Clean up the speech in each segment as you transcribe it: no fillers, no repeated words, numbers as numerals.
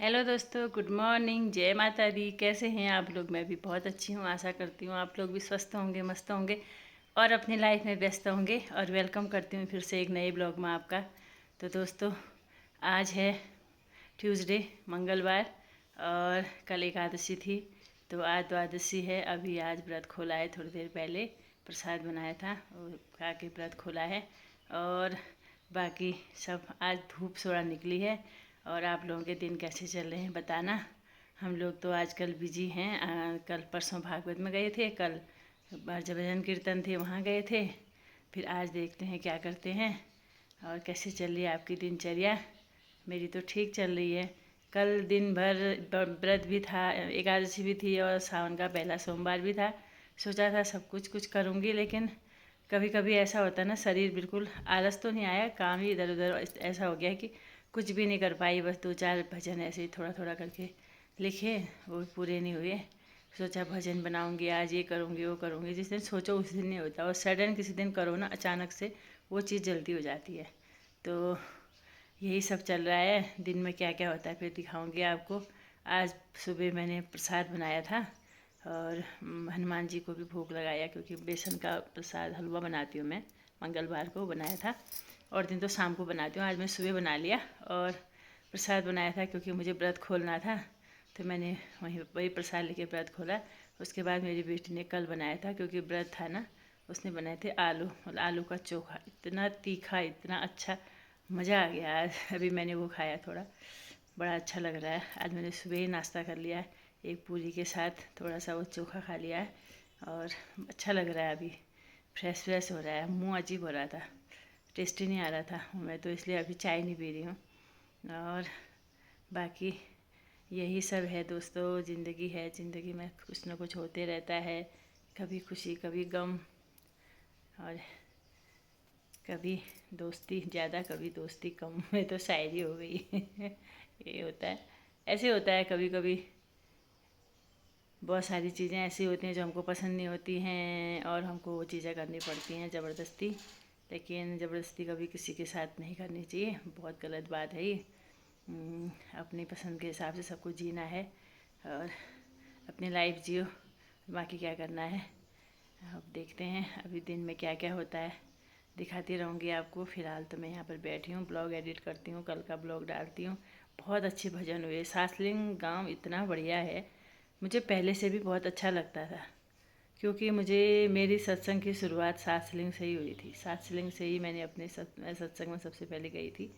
Hello दोस्तों, good morning, जय माता दी। कैसे हैं आप लोग? मैं भी बहुत अच्छी हूँ। आशा करती हूँ आप लोग भी स्वस्थ होंगे, मस्त होंगे और अपनी लाइफ में व्यस्त होंगे। और वेलकम करती हूँ फिर से एक नए ब्लॉग में आपका। तो दोस्तों, आज है ट्यूसडे, मंगलवार, और कल एकादशी थी। तो आज द्वादशी है। अभी आज व्रत खोला है, थोड़ी देर पहले प्रसाद बनाया था और खा के व्रत खोला है। और बाकी सब आज धूप थोड़ा निकली है। और आप लोगों के दिन कैसे चल रहे हैं बताना। हम लोग तो आजकल बिजी हैं। कल परसों भागवत में गए थे, कल भजन कीर्तन थे, वहाँ गए थे। फिर आज देखते हैं क्या करते हैं और कैसे चल रही है आपकी दिनचर्या। मेरी तो ठीक चल रही है। कल दिन भर व्रत भी था, एकादशी भी थी और सावन का पहला सोमवार भी था। सोचा था सब कुछ करूँगी, लेकिन कभी कभी ऐसा होता है ना, शरीर बिल्कुल आलस तो नहीं आया, काम ही इधर उधर ऐसा हो गया कि कुछ भी नहीं कर पाई। बस 2-4 भजन ऐसे ही थोड़ा थोड़ा करके लिखे, वो पूरे नहीं हुए। सोचा भजन बनाऊंगी आज, ये करूंगी वो करूंगी। जिस दिन सोचो उस दिन नहीं होता, और सडन किसी दिन करो ना अचानक से, वो चीज़ जल्दी हो जाती है। तो यही सब चल रहा है। दिन में क्या क्या होता है फिर दिखाऊंगी आपको। आज सुबह मैंने प्रसाद बनाया था और हनुमान जी को भी भोग लगाया, क्योंकि बेसन का प्रसाद हलवा बनाती हूँ मैं। मंगलवार को बनाया था और दिन तो शाम को बनाती हूँ। आज मैं सुबह बना लिया और प्रसाद बनाया था, क्योंकि मुझे व्रत खोलना था। तो मैंने वही प्रसाद लेके व्रत खोला। उसके बाद मेरी बेटी ने कल बनाया था, क्योंकि व्रत था ना, उसने बनाए थे आलू और आलू का चोखा। इतना तीखा, इतना अच्छा, मज़ा आ गया आज। अभी मैंने वो खाया, थोड़ा बड़ा अच्छा लग रहा है। आज मैंने सुबह ही नाश्ता कर लिया है, एक पूरी के साथ थोड़ा सा वो चोखा खा लिया है और अच्छा लग रहा है। अभी फ्रेश फ्रेश हो रहा है, मुंह अजीब हो रहा था, टेस्टी नहीं आ रहा था। मैं तो इसलिए अभी चाय नहीं पी रही हूँ। और बाकी यही सब है दोस्तों। ज़िंदगी है, ज़िंदगी में कुछ ना कुछ होते रहता है, कभी खुशी कभी गम, और कभी दोस्ती ज़्यादा कभी दोस्ती कम। में तो शायरी हो गई। ये होता है, ऐसे होता है कभी कभी। बहुत सारी चीज़ें ऐसी होती हैं जो हमको पसंद नहीं होती हैं और हमको वो चीज़ें करनी पड़ती हैं ज़बरदस्ती। लेकिन ज़बरदस्ती कभी किसी के साथ नहीं करनी चाहिए, बहुत गलत बात है ये। अपनी पसंद के हिसाब से सब कुछ जीना है और अपनी लाइफ जियो, बाकी क्या करना है। अब देखते हैं अभी दिन में क्या क्या होता है, दिखाती रहूँगी आपको। फ़िलहाल तो मैं यहाँ पर बैठी हूँ, ब्लॉग एडिट करती हूँ, कल का ब्लॉग डालती हूँ। बहुत अच्छे भजन हुए। सासलिंग गांव इतना बढ़िया है, मुझे पहले से भी बहुत अच्छा लगता था, क्योंकि मुझे मेरी सत्संग की शुरुआत सासलिंग से ही हुई थी। सासलिंग से ही मैंने अपने सत्संग में सबसे पहले गई थी,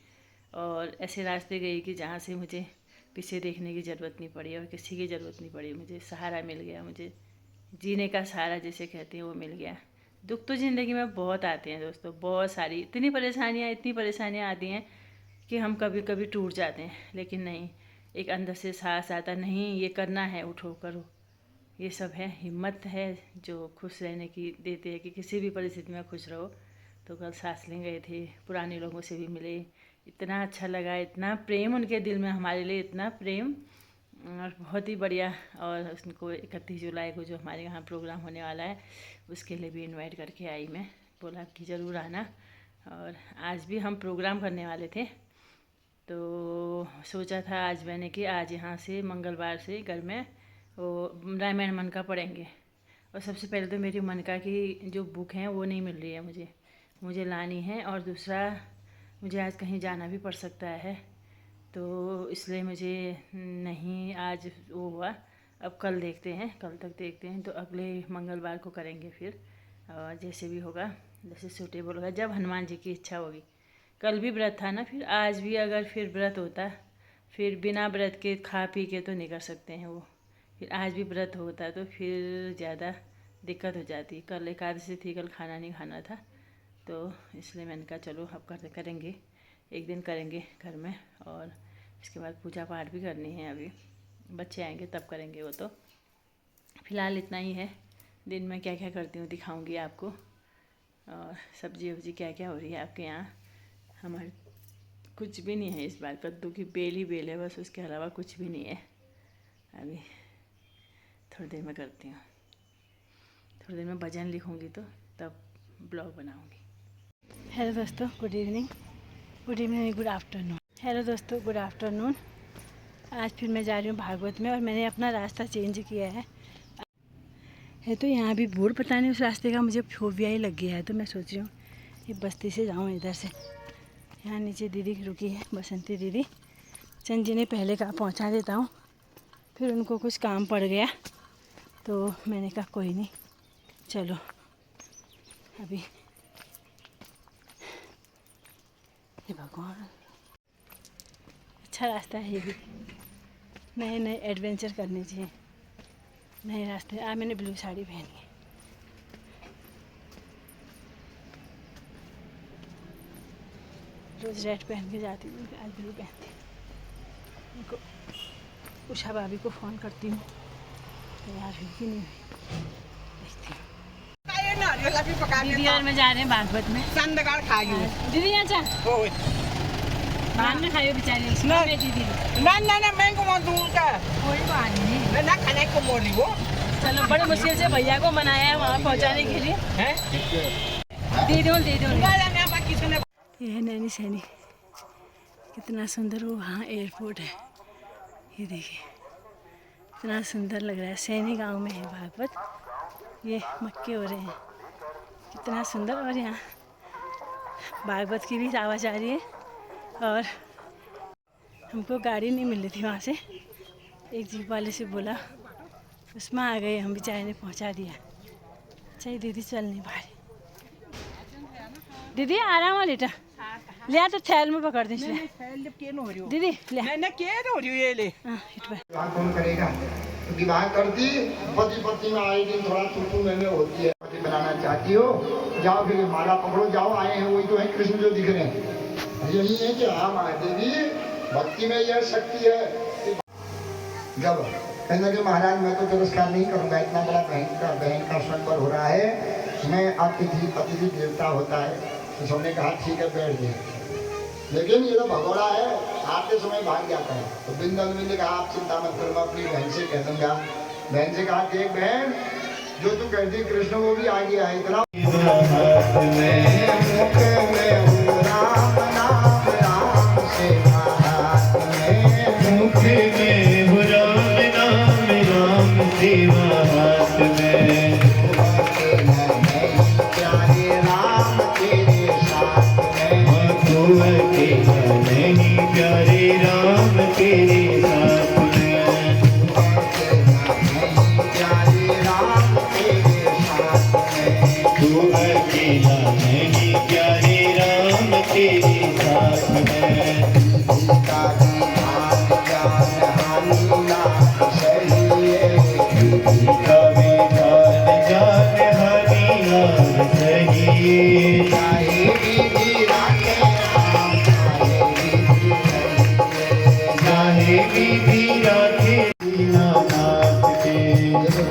और ऐसे रास्ते गई कि जहाँ से मुझे पीछे देखने की ज़रूरत नहीं पड़ी और किसी की ज़रूरत नहीं पड़ी। मुझे सहारा मिल गया, मुझे जीने का सहारा जिसे कहते हैं वो मिल गया। दुख तो ज़िंदगी में बहुत आते हैं दोस्तों, बहुत सारी, इतनी परेशानियाँ आती हैं कि हम कभी कभी टूट जाते हैं। लेकिन नहीं, एक अंदर से साहस आता, नहीं ये करना है, उठो करो। ये सब है, हिम्मत है जो खुश रहने की देते हैं कि किसी भी परिस्थिति में खुश रहो। तो कल सासलिंग गए थे, पुराने लोगों से भी मिले, इतना अच्छा लगा, इतना प्रेम उनके दिल में हमारे लिए, इतना प्रेम, और बहुत ही बढ़िया। और उनको 31 जुलाई को जो हमारे यहाँ प्रोग्राम होने वाला है, उसके लिए भी इनवाइट करके आई मैं, बोला कि ज़रूर आना। और आज भी हम प्रोग्राम करने वाले थे, तो सोचा था आज मैंने कि आज यहाँ से मंगलवार से घर में वो रामायण मनका पढ़ेंगे। और सबसे पहले तो मेरी मनका की जो बुक है वो नहीं मिल रही है, मुझे लानी है। और दूसरा, मुझे आज कहीं जाना भी पड़ सकता है, तो इसलिए मुझे नहीं आज वो हुआ। अब कल देखते हैं, कल तक देखते हैं, तो अगले मंगलवार को करेंगे फिर। और जैसे भी होगा, जैसे सूटेबल होगा, जब हनुमान जी की इच्छा होगी। कल भी व्रत था ना, फिर आज भी अगर फिर व्रत होता, फिर बिना व्रत के खा पी के तो नहीं कर सकते हैं वो। फिर आज भी व्रत होता तो फिर ज़्यादा दिक्कत हो जाती। कल एकादशी थी, कल खाना नहीं खाना था, तो इसलिए मैंने कहा चलो अब करेंगे, एक दिन करेंगे घर में। और इसके बाद पूजा पाठ भी करनी है। अभी बच्चे आएंगे तब करेंगे वो। तो फ़िलहाल इतना ही है। दिन में क्या क्या करती हूँ दिखाऊंगी आपको। और सब्जी वब्जी क्या क्या हो रही है आपके यहाँ। हमारे कुछ भी नहीं है इस बार, कद्दू की बेल ही बेल है बस, उसके अलावा कुछ भी नहीं है। अभी थोड़ी देर में करती हूँ, थोड़ी देर में भजन लिखूँगी तो तब ब्लॉग बनाऊँगी। हेलो दोस्तों, good evening, good afternoon. Hello दोस्तों, गुड आफ्टरनून। आज फिर मैं जा रही हूँ भागवत में और मैंने अपना रास्ता चेंज किया है तो यहाँ भी बोर्ड पता नहीं उस रास्ते का मुझे फोबिया ही लग गया है। तो मैं सोच रही हूँ ये बस्ती से जाऊँ इधर से। यहाँ नीचे दीदी रुकी है, बसंती दीदी। चंद जी ने पहले कहा पहुँचा देता हूँ, फिर उनको कुछ काम पड़ गया तो मैंने कहा कोई नहीं चलो अभी। हे भगवान, अच्छा रास्ता है ये भी। नए नए एडवेंचर करने चाहिए, नए रास्ते। आज मैंने ब्लू साड़ी पहनी है। रोज़ रेड पहन के जाती हूँ, आज ब्लू पहनती हूँ। उनको उषा भाभी को फ़ोन करती हूँ, तैयार हुई कि नहीं हुई देखती हूँ। दीदी और मैं जा रहे हैं भागवत में। दीदी यहाँ चा बाहर में खाइयो बेचारी दीदी। कोई बात नहीं, चलो बड़े मुश्किल से भैया को मनाया है वहाँ पहुँचाने के लिए। दे दो ये है नैनी सैनी, कितना सुंदर वो वहाँ एयरपोर्ट है। ये देखिए कितना सुंदर लग रहा है। सैनी गांव में है भागवत। ये मक्के हो रहे हैं, कितना सुंदर। और यहाँ भागवत की भी आवाज़ आ रही है। और हमको गाड़ी नहीं मिल रही थी वहाँ से, एक जीप वाले से बोला, उसमें आ गए हम, बेचारे ने पहुँचा दिया। अच्छा दीदी चल नहीं पा रही। दीदी आ रहा हूँ बेटा, ले तो थैल में पकड़ दी दीदी ले। कौन करेगा? तो विवाह करती पति पत्नी में आएगी, थोड़ा तू में होती है। पति बनाना चाहती हो, जाओ फिर माला पकड़ो, जाओ। आए हैं वही तो है कृष्ण जो दिख रहे हैं। यही है कि हाँ महादेवी भक्ति में यह शक्ति है। जब कहना कि महाराज मैं तो तिरस्कार नहीं करूँगा, इतना बड़ा बहन का स्वयंवर हो रहा है, मैं अतिथि देवता होता है। तो सबने कहा ठीक है बैठ गए, लेकिन ये तो भगोड़ा है, आते समय भाग जाता है। तो बिंदल ने कहा आप चिंता मत करो, मैं अपनी बहन से कह दूंगा। बहन से कहा देख बहन, जो तू कहती कृष्ण वो भी आ गया है। इतना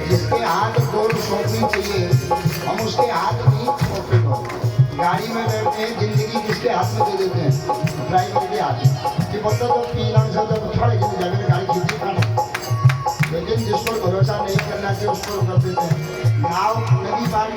जिसके हाथ गोल सौंपनी चाहिए हम उसके हाथ नहीं सौंपे। गाड़ी में बैठते हैं, जिंदगी जिसके हाथ में दे देते हैं, ड्राइवर के हाथ कि पता तो पीला जब थोड़े गिर जाए गाड़ी खींची पाना। लेकिन जिस पर भरोसा नहीं करना चाहिए उसको कर देते हैं। नाव नदी पार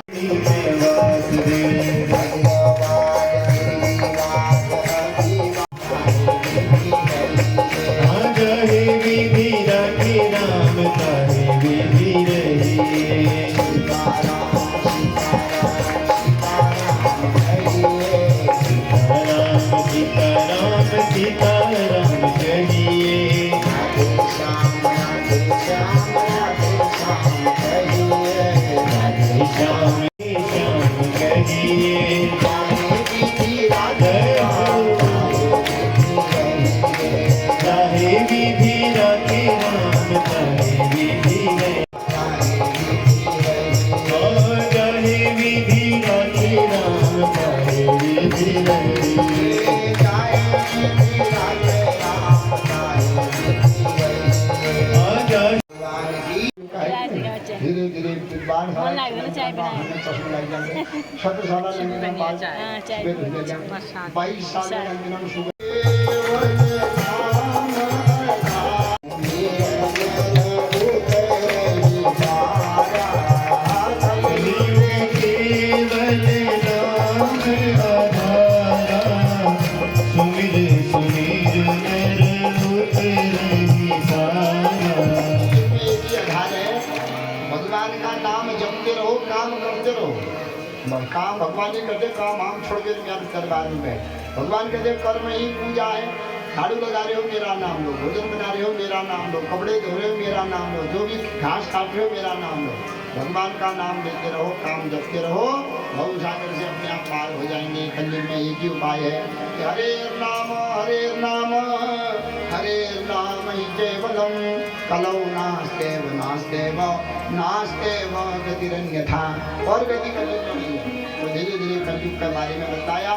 धीरे धीरे विद्वान है 22 साल काम भगवान ने कहते काम हम छोड़ के मेरे दरबार में बैठ। भगवान कहते कर्म ही पूजा है। झाड़ू लगा रहे हो मेरा नाम लो, भोजन बना रहे हो मेरा नाम लो, कपड़े धो रहे हो मेरा नाम लो, जो भी घास काट रहे हो मेरा नाम लो। भगवान का नाम लेते रहो, काम जपते रहो, भव सागर से अपने आप पार हो जाएंगे। कलयुग में एक ही उपाय है कि हरे नाम ही केवलम कलौ नास्तेव गतिरन्यथा। और गति कलयुग में नहीं है। तो धीरे धीरे कलयुग के बारे में बताया।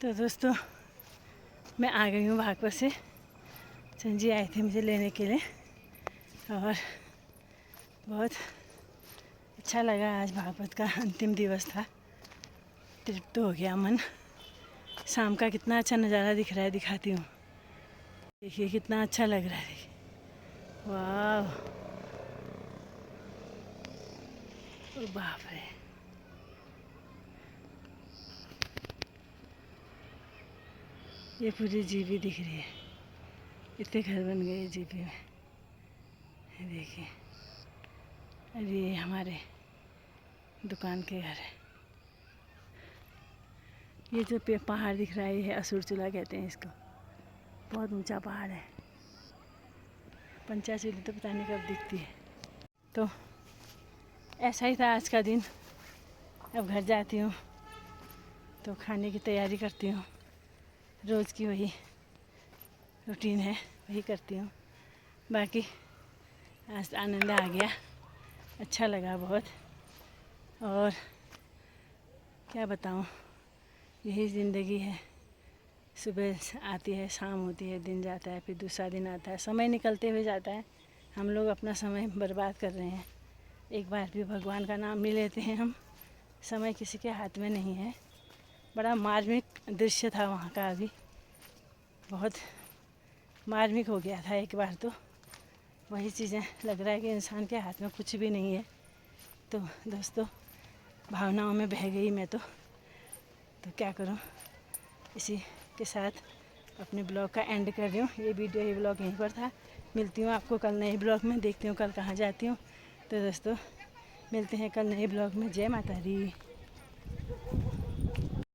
तो दोस्तों मैं आ गई हूँ भागवत से। चंद जी आए थे मुझे लेने के लिए और बहुत अच्छा लगा। आज भागवत का अंतिम दिवस था, तृप्त हो गया मन। शाम का कितना अच्छा नज़ारा दिख रहा है, दिखाती हूँ। देखिए कितना अच्छा लग रहा है। वाह, ओ बाप रे, ये पूरी जीबी दिख रही है। इतने घर बन गए जीबी में, देखिए। और ये हमारे दुकान के घर है। ये जो पहाड़ दिख रहा है, ये है असुर चूल्हा कहते हैं इसको। बहुत ऊंचा पहाड़ है। पंचाचूली तो पता नहीं कब दिखती है। तो ऐसा ही था आज का दिन। अब घर जाती हूँ तो खाने की तैयारी करती हूँ। रोज़ की वही रूटीन है, वही करती हूँ। बाकी आज आनंद आ गया, अच्छा लगा बहुत। और क्या बताऊँ, यही ज़िंदगी है। सुबह आती है, शाम होती है, दिन जाता है, फिर दूसरा दिन आता है। समय निकलते हुए जाता है। हम लोग अपना समय बर्बाद कर रहे हैं। एक बार भी भगवान का नाम नहीं लेते हैं हम। समय किसी के हाथ में नहीं है। बड़ा मार्मिक दृश्य था वहाँ का। अभी बहुत मार्मिक हो गया था एक बार। तो वही चीज़ें लग रहा है कि इंसान के हाथ में कुछ भी नहीं है। तो दोस्तों भावनाओं में बह गई मैं तो क्या करूं। इसी के साथ अपने ब्लॉग का एंड कर रही हूँ। ये ब्लॉग यहीं पर था। मिलती हूँ आपको कल नए ब्लॉग में। देखती हूँ कल कहाँ जाती हूँ। तो दोस्तों मिलते हैं कल नए ब्लॉग में। जय माता दी।